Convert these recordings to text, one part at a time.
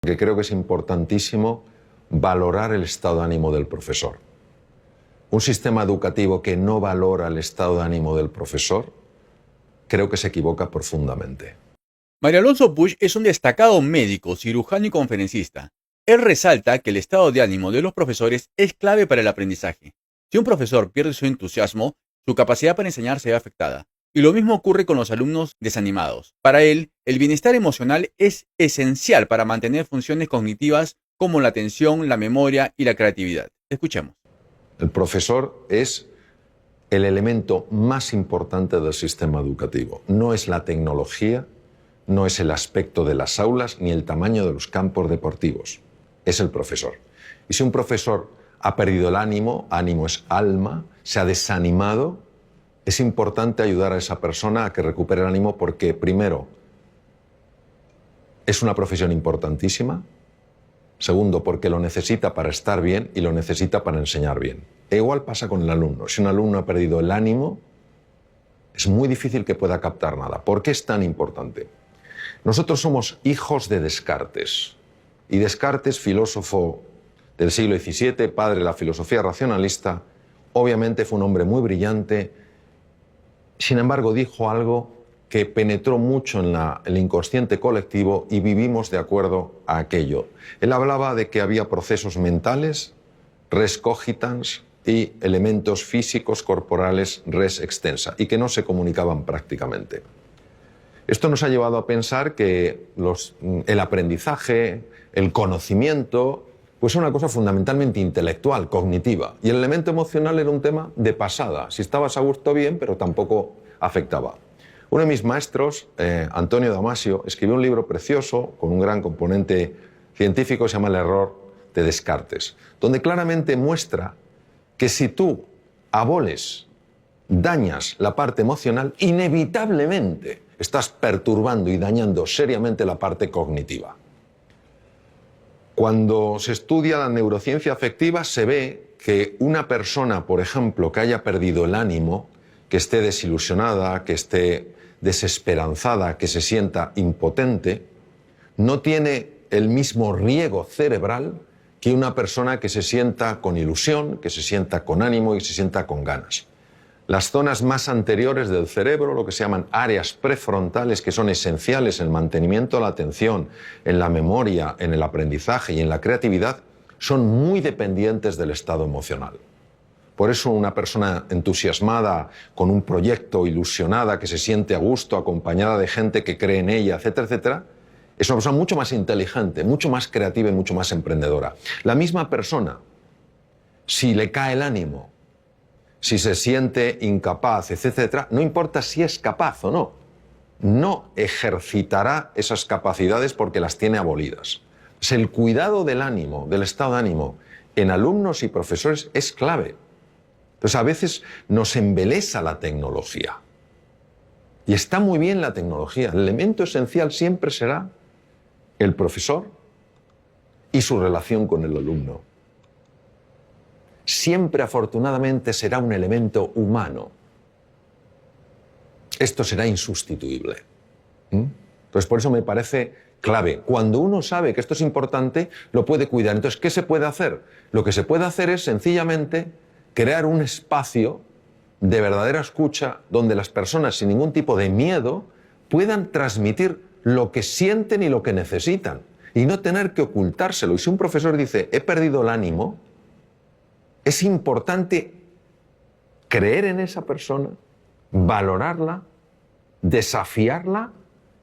Que creo que es importantísimo valorar el estado de ánimo del profesor. Un sistema educativo que no valora el estado de ánimo del profesor, creo que se equivoca profundamente. Mario Alonso Puig es un destacado médico, cirujano y conferencista. Él resalta que el estado de ánimo de los profesores es clave para el aprendizaje. Si un profesor pierde su entusiasmo, su capacidad para enseñar se ve afectada. Y lo mismo ocurre con los alumnos desanimados. Para él, el bienestar emocional es esencial para mantener funciones cognitivas como la atención, la memoria y la creatividad. Escuchemos. El profesor es el elemento más importante del sistema educativo. No es la tecnología, no es el aspecto de las aulas ni el tamaño de los campos deportivos. Es el profesor. Y si un profesor ha perdido el ánimo, ánimo es alma, se ha desanimado, es importante ayudar a esa persona a que recupere el ánimo porque, primero, es una profesión importantísima. Segundo, porque lo necesita para estar bien y lo necesita para enseñar bien. E igual pasa con el alumno. Si un alumno ha perdido el ánimo, es muy difícil que pueda captar nada. ¿Por qué es tan importante? Nosotros somos hijos de Descartes. Y Descartes, filósofo del siglo XVII, padre de la filosofía racionalista, obviamente fue un hombre muy brillante. Sin embargo, dijo algo que penetró mucho en el inconsciente colectivo y vivimos de acuerdo a aquello. Él hablaba de que había procesos mentales, res cogitans, y elementos físicos corporales, res extensa, y que no se comunicaban prácticamente. Esto nos ha llevado a pensar que el aprendizaje, el conocimiento, pues es una cosa fundamentalmente intelectual, cognitiva, y el elemento emocional era un tema de pasada. Si estabas a gusto, bien, pero tampoco afectaba. Uno de mis maestros, Antonio Damasio, escribió un libro precioso con un gran componente científico, se llama El error de Descartes, donde claramente muestra que si tú aboles, dañas la parte emocional, inevitablemente estás perturbando y dañando seriamente la parte cognitiva. Cuando se estudia la neurociencia afectiva, se ve que una persona, por ejemplo, que haya perdido el ánimo, que esté desilusionada, que esté desesperanzada, que se sienta impotente, no tiene el mismo riego cerebral que una persona que se sienta con ilusión, que se sienta con ánimo y se sienta con ganas. Las zonas más anteriores del cerebro, lo que se llaman áreas prefrontales, que son esenciales en el mantenimiento de la atención, en la memoria, en el aprendizaje y en la creatividad, son muy dependientes del estado emocional. Por eso una persona entusiasmada, con un proyecto, ilusionada, que se siente a gusto, acompañada de gente que cree en ella, etcétera, etcétera, es una persona mucho más inteligente, mucho más creativa y mucho más emprendedora. La misma persona, si le cae el ánimo, si se siente incapaz, etcétera, no importa si es capaz o no, no ejercitará esas capacidades porque las tiene abolidas. El cuidado del ánimo, del estado de ánimo, en alumnos y profesores es clave. Entonces, a veces nos embelesa la tecnología. Y está muy bien la tecnología. El elemento esencial siempre será el profesor y su relación con el alumno. Siempre, afortunadamente, será un elemento humano. Esto será insustituible. Entonces, por eso me parece clave. Cuando uno sabe que esto es importante, lo puede cuidar. Entonces, ¿qué se puede hacer? Lo que se puede hacer es, sencillamente, crear un espacio de verdadera escucha donde las personas, sin ningún tipo de miedo, puedan transmitir lo que sienten y lo que necesitan y no tener que ocultárselo. Y si un profesor dice, he perdido el ánimo, es importante creer en esa persona, valorarla, desafiarla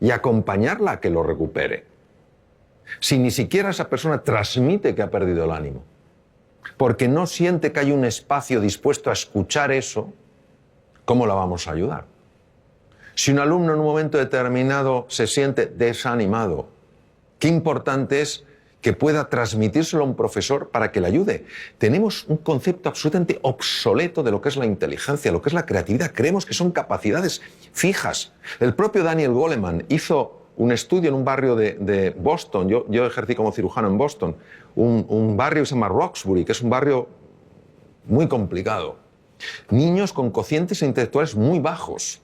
y acompañarla a que lo recupere. Si ni siquiera esa persona transmite que ha perdido el ánimo, porque no siente que hay un espacio dispuesto a escuchar eso, ¿cómo la vamos a ayudar? Si un alumno en un momento determinado se siente desanimado, qué importante es que pueda transmitírselo a un profesor para que le ayude. Tenemos un concepto absolutamente obsoleto de lo que es la inteligencia, lo que es la creatividad. Creemos que son capacidades fijas. El propio Daniel Goleman hizo un estudio en un barrio de Boston. Yo ejercí como cirujano en Boston. Un barrio que se llama Roxbury, que es un barrio muy complicado. Niños con cocientes intelectuales muy bajos.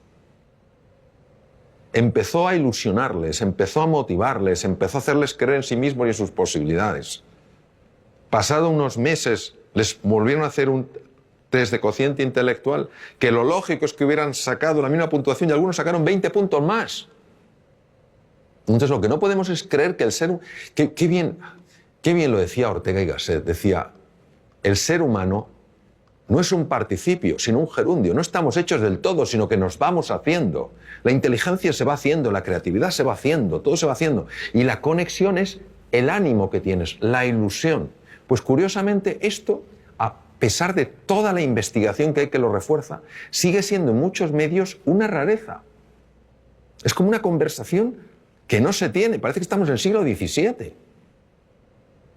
empezó a ilusionarles, empezó a motivarles, empezó a hacerles creer en sí mismos y en sus posibilidades. Pasado unos meses les volvieron a hacer un test de cociente intelectual, que lo lógico es que hubieran sacado la misma puntuación y algunos sacaron 20 puntos más. Entonces lo que no podemos es creer que el ser... Qué bien lo decía Ortega y Gasset, decía, el ser humano no es un participio, sino un gerundio. No estamos hechos del todo, sino que nos vamos haciendo. La inteligencia se va haciendo, la creatividad se va haciendo, todo se va haciendo. Y la conexión es el ánimo que tienes, la ilusión. Pues curiosamente esto, a pesar de toda la investigación que hay que lo refuerza, sigue siendo en muchos medios una rareza. Es como una conversación que no se tiene. Parece que estamos en el siglo XVII.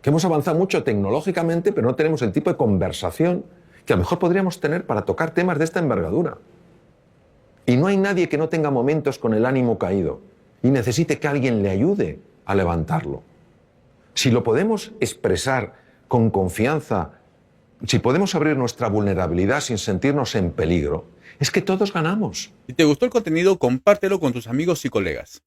Que hemos avanzado mucho tecnológicamente, pero no tenemos el tipo de conversación que a lo mejor podríamos tener para tocar temas de esta envergadura. Y no hay nadie que no tenga momentos con el ánimo caído y necesite que alguien le ayude a levantarlo. Si lo podemos expresar con confianza, si podemos abrir nuestra vulnerabilidad sin sentirnos en peligro, es que todos ganamos. Si te gustó el contenido, compártelo con tus amigos y colegas.